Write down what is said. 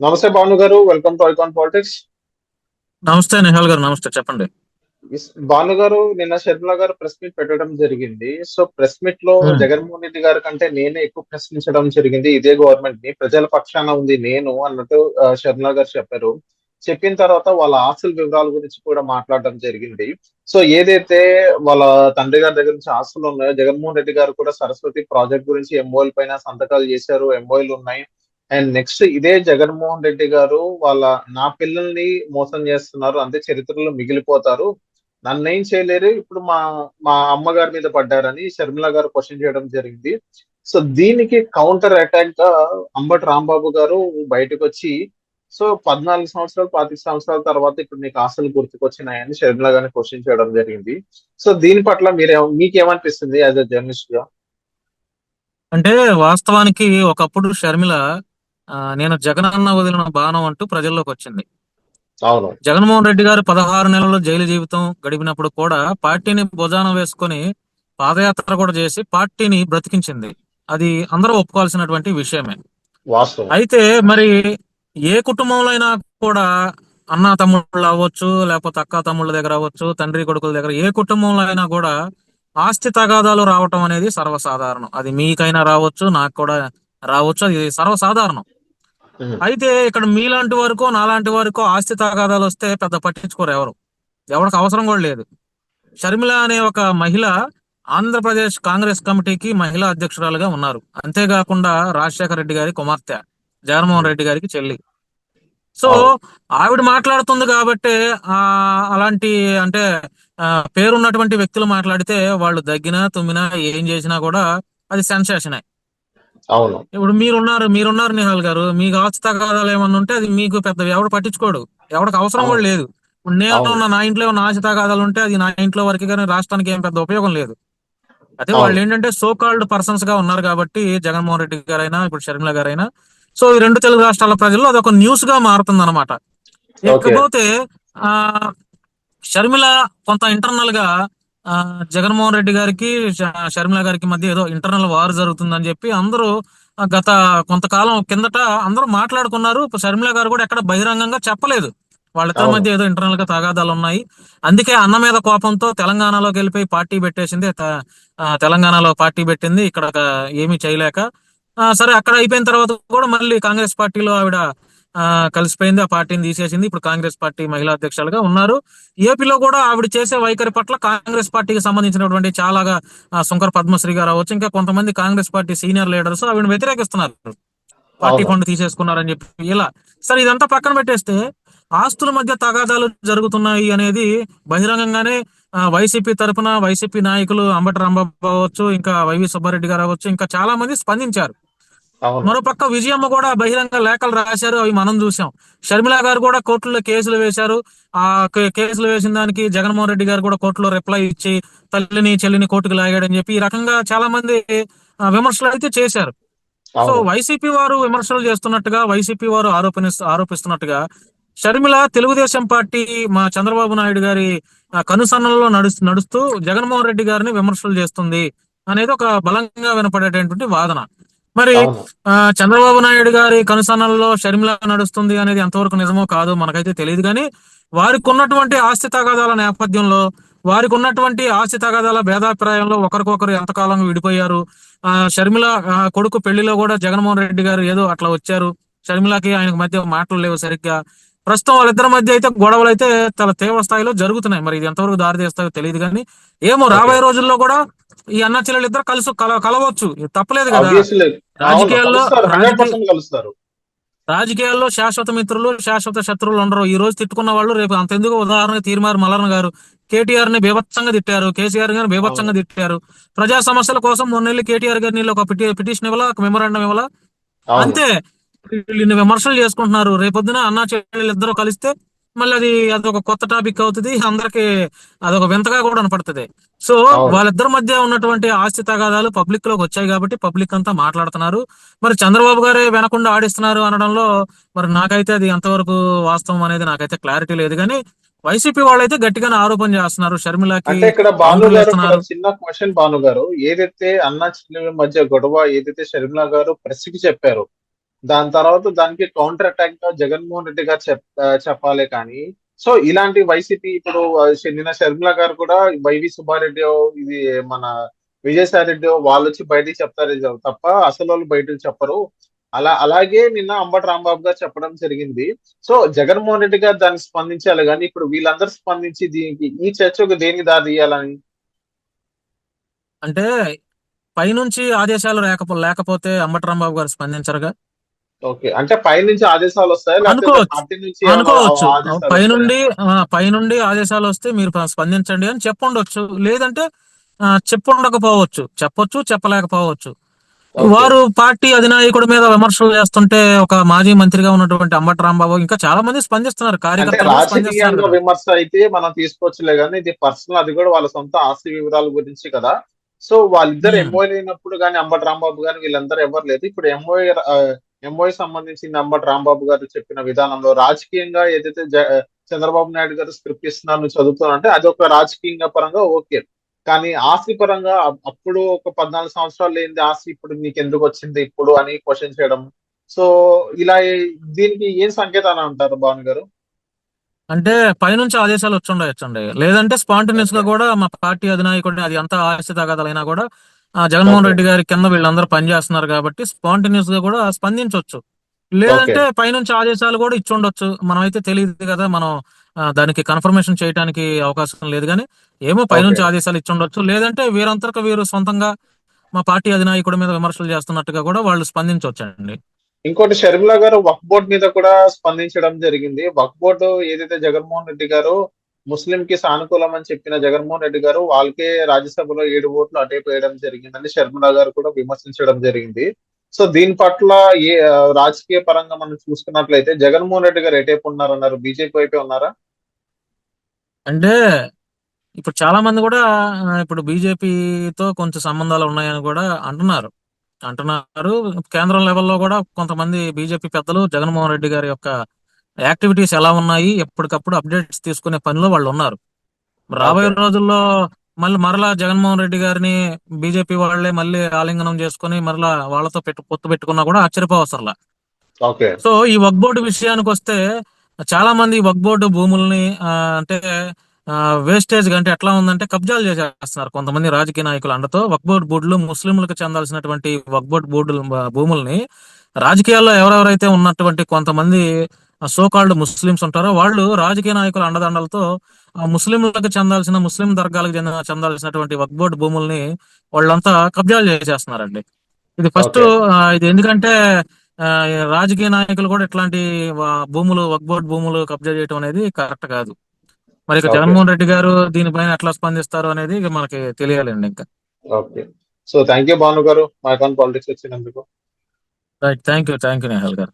నమస్తే భాను గారు, welcome to icon politics. నమస్తే నిహాల్ గారు, నమస్తే చెప్పండి. భాను గారు, నిన్న షర్మిల గారు ప్రెస్ మీట్ పెట్టడం జరిగింది. సో ప్రెస్ మీట్ లో ఉమ్, జగన్మోహన్ రెడ్డి గారి కంటే నేనే ఎక్కువ ప్రశ్నించడం జరిగింది. ఇదే గవర్నమెంట్ ని ప్రజల పక్షాన ఉంది నేను అన్నట్టు షర్మిల గారు చెప్పారు. చెప్పిన తర్వాత వాళ్ళ ఆస్తుల వివరాల గురించి కూడా మాట్లాడడం జరిగింది. సో ఏదైతే వాళ్ళ తండ్రి గారి దగ్గర నుంచి ఆస్తులు ఉన్నాయో, జగన్మోహన్ రెడ్డి గారు కూడా సరస్వతి ప్రాజెక్ట్ గురించి ఎంఓఎల్ పైన సంతకాలు చేశారు, ఎంఓఎల్ ఉన్నాయి. అండ్ నెక్స్ట్ ఇదే జగన్మోహన్ రెడ్డి గారు వాళ్ళ నా పిల్లల్ని మోసం చేస్తున్నారు, అంతే చరిత్రలో మిగిలిపోతారు, నన్నేం చేయలేరు, ఇప్పుడు మా మా అమ్మగారి మీద పడ్డారని షర్మిల గారు క్వశ్చన్ చేయడం జరిగింది. సో దీనికి కౌంటర్ అటాక్ గా అంబటి రాంబాబు గారు బయటకు వచ్చి, సో 14 సంవత్సరాలు 25 సంవత్సరాల తర్వాత ఇప్పుడు నీకు ఆశలు గుర్తుకొచ్చినాయని షర్మిల గారిని క్వశ్చన్ చేయడం జరిగింది. సో దీని పట్ల మీకేమనిపిస్తుంది యాజ్ అ జర్నలిస్ట్ గా? అంటే వాస్తవానికి ఒకప్పుడు షర్మిల నేను జగనన్న వదిలిన బాణం అంటూ ప్రజల్లోకి వచ్చింది. అవును. జగన్మోహన్ రెడ్డి గారు 16 నెలలు జైలు జీవితం గడిపినప్పుడు కూడా పార్టీని భుజాన వేసుకొని పాదయాత్ర కూడా చేసి పార్టీని బ్రతికించింది. అది అందరూ ఒప్పుకోవాల్సినటువంటి విషయమే. వాస్తవం. అయితే మరి ఏ కుటుంబంలో అయినా కూడా అన్న తమ్ముళ్ళు అవ్వచ్చు, లేకపోతే అక్క తమ్ముళ్ళ దగ్గర అవ్వచ్చు, తండ్రి కొడుకుల దగ్గర ఏ కుటుంబంలో అయినా కూడా ఆస్తి తగాదాలు రావటం అనేది సర్వసాధారణం. అది మీకైనా రావచ్చు, నాకు కూడా రావచ్చు, అది సర్వసాధారణం. ఉమ్. అయితే ఇక్కడ మీలాంటి వరకు నాలాంటి వరకు ఆస్తి తగాదాలు వస్తే పెద్ద పట్టించుకోరు ఎవరు. ఎవరికి అవసరం కూడా లేదు. షర్మిల అనే ఒక మహిళ ఆంధ్రప్రదేశ్ కాంగ్రెస్ కమిటీకి మహిళా అధ్యక్షురాలుగా ఉన్నారు. అంతేకాకుండా రాజశేఖర రెడ్డి గారి కుమార్తె, జగన్మోహన్ ఉమ్. రెడ్డి గారికి చెల్లి. సో అవును. ఆవిడ మాట్లాడుతుంది కాబట్టి ఆ అలాంటి అంటే ఆ పేరున్నటువంటి వ్యక్తులు మాట్లాడితే వాళ్ళు దగ్గినా తుమ్మినా ఏం చేసినా కూడా అది సెన్సేషనే. అవును. ఇప్పుడు మీరున్నారు నిహాల్ గారు, మీకు ఆస్తి తగాదాలు ఏమన్నా ఉంటే అది మీకు పెద్ద ఎవడు పట్టించుకోడు, ఎవరికి అవసరం కూడా అవును. లేదు. ఇప్పుడు నేను అవును. నా ఇంట్లో ఉన్న ఆస్తి తగాదాలు ఉంటే అది నా ఇంట్లో వరకు కానీ రాష్ట్రానికి ఏం పెద్ద ఉపయోగం లేదు. అదే వాళ్ళు అవును. ఏంటంటే సో కాల్డ్ పర్సన్స్ గా ఉన్నారు కాబట్టి జగన్మోహన్ రెడ్డి గారైనా ఇప్పుడు షర్మిల గారైనా, సో ఈ రెండు తెలుగు రాష్ట్రాల ప్రజల్లో అదొక న్యూస్ గా మారుతుంది అనమాట. ఓకే. ఇకపోతే ఆ షర్మిల కొంత ఇంటర్నల్ గా ఆ జగన్మోహన్ రెడ్డి గారికి షర్మిల గారికి మధ్య ఏదో ఇంటర్నల్ వార్ జరుగుతుందని చెప్పి అందరూ గత కొంతకాలం కిందట అందరూ మాట్లాడుకున్నారు. షర్మిల గారు కూడా ఎక్కడ బహిరంగంగా చెప్పలేదు వాళ్ళిద్దరి అవును. మధ్య ఏదో ఇంటర్నల్ గా తగాదాలు ఉన్నాయి. అందుకే అన్న మీద కోపంతో తెలంగాణలోకి వెళ్ళిపోయి పార్టీ పెట్టేసింది. తెలంగాణలో పార్టీ పెట్టింది, ఇక్కడ ఏమీ చేయలేక. సరే అక్కడ అయిపోయిన తర్వాత కూడా మళ్ళీ కాంగ్రెస్ పార్టీలో ఆవిడ ఆ కలిసిపోయింది, ఆ పార్టీని తీసేసింది. ఇప్పుడు కాంగ్రెస్ పార్టీ మహిళా అధ్యక్షులుగా ఉన్నారు. ఏపీలో కూడా ఆవిడ చేసే వైఖరి పట్ల కాంగ్రెస్ పార్టీకి సంబంధించినటువంటి చాలాగా శంకర్ పద్మశ్రీ గారు అవ్వచ్చు, ఇంకా కొంతమంది కాంగ్రెస్ పార్టీ సీనియర్ లీడర్స్ ఆవిడ వ్యతిరేకిస్తున్నారు. పార్టీ అవును. ఫండ్ తీసేసుకున్నారని చెప్పి ఇలా. సరే ఇదంతా పక్కన పెట్టేస్తే ఆస్తుల మధ్య తగాదాలు జరుగుతున్నాయి అనేది బహిరంగంగానే వైసీపీ తరపున వైసీపీ నాయకులు అంబటి రాంబాబు అవ్వచ్చు, ఇంకా వైవి సుబ్బారెడ్డి గారు అవ్వచ్చు, ఇంకా చాలా మంది స్పందించారు. అవును. మరోపక్క విజయమ్మ కూడా బహిరంగ లేఖలు రాశారు, అవి మనం చూసాం. షర్మిల గారు కూడా కోర్టులో కేసులు వేశారు. ఆ కేసులు వేసిన దానికి జగన్మోహన్ రెడ్డి గారు కూడా కోర్టులో రిప్లై ఇచ్చి తల్లిని చెల్లిని కోర్టుకు లాగాడని చెప్పి ఈ రకంగా చాలా మంది విమర్శలు అయితే చేశారు. సో అవును. వైసీపీ వారు విమర్శలు చేస్తున్నట్టుగా, వైసీపీ వారు ఆరోపిస్తున్నట్టుగా షర్మిల తెలుగుదేశం పార్టీ మా చంద్రబాబు నాయుడు గారి కనుసన్నల్లో నడుస్తూ జగన్మోహన్ రెడ్డి గారిని విమర్శలు చేస్తుంది అనేది ఒక బలంగా వినపడేటటువంటి వాదన. మరి అవును. చంద్రబాబు నాయుడు గారి కనుసన్నల్లో షర్మిల నడుస్తుంది అనేది ఎంతవరకు నిజమో కాదో మనకైతే తెలియదు. కానీ వారికి ఉన్నటువంటి ఆస్తి తగాదాల నేపథ్యంలో, వారికి ఉన్నటువంటి ఆస్తి తగాదాల భేదాభిప్రాయంలో ఒకరికొకరు ఎంతకాలంగా విడిపోయారు. షర్మిల కొడుకు పెళ్లిలో కూడా జగన్మోహన్ రెడ్డి గారు ఏదో అట్లా వచ్చారు, షర్మిలకి ఆయనకు మధ్య మాటలు లేవు సరిగ్గా. ప్రస్తుతం వాళ్ళిద్దరి మధ్య అయితే గొడవలు అయితే చాలా తీవ్ర స్థాయిలో జరుగుతున్నాయి. మరి ఇది ఎంతవరకు దారి తీస్తాయో తెలియదు కానీ ఏమో ఓకే. రాబోయే రోజుల్లో కూడా ఈ అన్న చెల్లెలు ఇద్దరు కలవచ్చు, ఇది తప్పలేదు కదా. ఆబ్వియస్లీ. అవును, రాజకీయాల్లో కలుస్తారు, హండ్రెడ్ రాజకీయ పర్సెంట్ కలుస్తారు. రాజకీయాల్లో శాశ్వత మిత్రులు శాశ్వత శత్రువులు ఉండరు. ఈ రోజు తిట్టుకున్న వాళ్ళు రేపు అంతెందుకు, ఉదాహరణకు తీర్మార్ మల్లన్న గారు కేటీఆర్ ని బీభత్సంగా తిట్టారు, కేసీఆర్ గారిని అవును. బీభత్సంగా తిట్టారు. ప్రజా సమస్యల కోసం మొన్నెల్లి కేటీఆర్ గారిని ఒక పిటిషన్ ఇవ్వాల, ఒక మెమోరాండం ఇవ్వాల, అవును. అంతే. వీళ్ళు ఇన్ని విమర్శలు చేసుకుంటున్నారు, రేపొద్దున అన్నా చెల్లెలు ఇద్దరు కలిస్తే మళ్ళీ అదొక కొత్త టాపిక్ అవుతుంది, అందరికి అదొక వింతగా కూడా కనపడుతుంది. సో అవును. వాళ్ళిద్దరి మధ్య ఉన్నటువంటి ఆస్తి తగాదాలు పబ్లిక్ లోకి వచ్చాయి కాబట్టి పబ్లిక్ అంతా మాట్లాడుతున్నారు. మరి చంద్రబాబు గారే వెనకుండా ఆడిస్తున్నారు అనడంలో మరి నాకైతే అది ఎంతవరకు వాస్తవం అనేది నాకైతే క్లారిటీ లేదు. కానీ వైసీపీ వాళ్ళైతే గట్టిగానే ఆరోపణ చేస్తున్నారు, షర్మిలకి అంటే ఇక్కడ భాను కౌంటర్లు గారు, ఇక్కడ ఇస్తున్నారు. చిన్న క్వశ్చన్ భాను గారు, ఏదైతే అన్నా చెల్లెల మధ్య గొడవ ఏదైతే షర్మిల గారు ప్రెస్ కి చెప్పారు, దాని తర్వాత దానికి కౌంటర్ అటాక్ గా జగన్మోహన్ రెడ్డి గారు చెప్పాలి కానీ, సో ఇలాంటి వైసీపీ ఇప్పుడు నిన్న షర్మిల గారు కూడా వైవి సుబ్బారెడ్డి ఇది మన విజయసాయి రెడ్డి వాళ్ళు వచ్చి బయటికి చెప్తారు తప్ప అసలు వాళ్ళు బయటకు చెప్పరు. అలాగే నిన్న అంబటి రాంబాబు గారు చెప్పడం జరిగింది. సో జగన్మోహన్ రెడ్డి గారు దానికి స్పందించాలి కానీ ఇప్పుడు వీళ్ళందరూ స్పందించి దీనికి ఈ చర్చకు దేనికి దారి తీయాలని. అంటే పైనుంచి ఆదేశాలు లేకపోతే అంబటి రాంబాబు గారు స్పందించరుగా. ఓకే, అంటే పైనుంచి ఆదేశాలు వస్తాయా లేకపోతే అనుకోవచ్చు పార్టీ నుంచి ఏమైనా అనుకోవచ్చు ఆదేశాలు వస్తాయా? పైనుండి పైనుండి ఆదేశాలు వస్తే మీరు స్పందించండి అని చెప్పుండొచ్చు, లేదంటే చెప్పుండకపోవచ్చు, చెప్పొచ్చు చెప్పలేకపోవచ్చు. ఓకే. వారు పార్టీ అధినాయకుడి మీద విమర్శలు చేస్తుంటే ఒక మాజీ మంత్రిగా ఉన్నటువంటి అంబటి రాంబాబు ఇంకా చాలా మంది స్పందిస్తున్నారు, అంటే కార్యకర్తలు కూడా స్పందిస్తున్నారు రాజకీయంగా కదా. విమర్శ అయితే మనం తీసుకోవచ్చులే కానీ ఇది పర్సనల్, అది కూడా వాళ్ళ సొంత ఆస్తి వివరాల గురించి కదా. సో వాళ్ళిద్దరు ఉమ్. ఎంఓఏ అయినప్పుడు కానీ అంబటి రాంబాబు గాని వీళ్ళందరూ ఎవరు లేదు. ఇప్పుడు ఎంఓఏ సంబంధించిన అంబటి రాంబాబు గారు చెప్పిన విధానంలో రాజకీయంగా ఏదైతే చంద్రబాబు నాయుడు గారు స్క్రిప్ట్ ఇస్తున్నారు నువ్వు చదువుతానంటే అది ఒక రాజకీయంగా పరంగా ఓకే. కానీ ఆస్తి పరంగా అప్పుడు ఒక 14 సంవత్సరాలు లేనిది ఆస్తి ఇప్పుడు నీకు ఎందుకు వచ్చింది ఇప్పుడు అని క్వశ్చన్ చేయడం. సో ఇలా దీనికి ఏం సంకేతాలు అంటారు భావన్ గారు? అంటే పైనుంచి ఆదేశాలు వచ్చుండొచ్చండి, లేదంటే స్పాంటనియస్ గా ఓకే. కూడా మా పార్టీ అధినాయకుడిని అది ఎంత ఆస్తి తగాదాలైనా కూడా జగన్మోహన్ ఓకే. రెడ్డి గారి కింద వీళ్ళందరూ పనిచేస్తున్నారు కాబట్టి స్పాంటనియస్ గా కూడా స్పందించవచ్చు. ఓకే. లేదంటే పైనుంచి ఆదేశాలు కూడా ఇచ్చుండొచ్చు, మనం అయితే తెలియదు కదా. మనం దానికి కన్ఫర్మేషన్ చేయడానికి అవకాశం లేదు కానీ ఏమో ఓకే. పైనుంచి ఆదేశాలు ఇచ్చుండొచ్చు, లేదంటే వీరంతరకు వీరు సొంతంగా మా పార్టీ అధినాయకుడి మీద విమర్శలు చేస్తున్నట్టుగా కూడా వాళ్ళు స్పందించవచ్చండి. ఇంకోటి షర్మిల గారు వక్ఫ్ బోర్డ్ మీద కూడా స్పందించడం జరిగింది. వక్ఫ్ బోర్డు ఏదైతే జగన్మోహన్ రెడ్డి గారు ముస్లిం కి సానుకూలం అని చెప్పిన జగన్మోహన్ రెడ్డి గారు వాళ్ళకే రాజ్యసభలో 7 ఓట్లు అటేపు వేయడం జరిగిందని షర్మిల గారు కూడా విమర్శించడం జరిగింది. సో దీని పట్ల రాజకీయ పరంగా మనం చూసుకున్నట్లయితే జగన్మోహన్ రెడ్డి గారు ఎటేపు ఉన్నారన్నారు? బీజేపీ వైపే ఉన్నారా? అంటే ఇప్పుడు చాలా మంది కూడా ఇప్పుడు బీజేపీతో కొంచెం సంబంధాలు ఉన్నాయని కూడా అంటున్నారు అంటున్నారు కేంద్రం లెవెల్లో కూడా కొంతమంది బీజేపీ పెద్దలు జగన్మోహన్ రెడ్డి గారి యొక్క యాక్టివిటీస్ ఎలా ఉన్నాయి ఎప్పటికప్పుడు అప్డేట్స్ తీసుకునే పనిలో వాళ్ళు ఉన్నారు. రాబోయే ఓకే. రోజుల్లో మరలా జగన్మోహన్ రెడ్డి గారిని బీజేపీ వాళ్ళే మళ్ళీ ఆలింగనం చేసుకుని మరలా వాళ్ళతో పొత్తు పెట్టుకున్నా కూడా ఆశ్చర్యపోవసరలా. ఓకే. సో ఈ వక్ బోర్డు విషయానికి వస్తే చాలా మంది వక్ బోర్డు భూముల్ని అంటే వేస్టేజ్ అంటే ఎట్లా ఉందంటే కబ్జాలు చేసేస్తున్నారు కొంతమంది రాజకీయ నాయకులు అండతో. వక్ బోర్డు బోర్డులు ముస్లింలకు చెందాల్సినటువంటి వక్ బోర్డు బోర్డులు భూముల్ని రాజకీయాల్లో ఎవరెవరైతే ఉన్నటువంటి కొంతమంది సోకాల్డ్ ముస్లింస్ ఉంటారో వాళ్ళు రాజకీయ నాయకుల అండదండలతో ముస్లింలకు చెందాల్సిన ముస్లిం దర్గాలకు చెందాల్సినటువంటి వక్ బోర్డు భూముల్ని వాళ్ళంతా కబ్జాలు చేసేస్తున్నారండి. ఇది ఫస్ట్ ఓకే. ఇది ఎందుకంటే ఆ, రాజకీయ నాయకులు కూడా ఇట్లాంటి భూములు వక్ బోర్డు భూములు కబ్జా చేయడం అనేది కరెక్ట్ కాదు. మరి ఇక ఓకే. జగన్మోహన్ రెడ్డి గారు దీనిపైన ఎట్లా స్పందిస్తారు అనేది ఇక మనకి తెలియాలండి ఇంకా. Okay. So thank you Bhanu గారు, మా పాలిటిక్స్ వచ్చినందుకు. రైట్, థ్యాంక్ యూ నేహల్ గారు.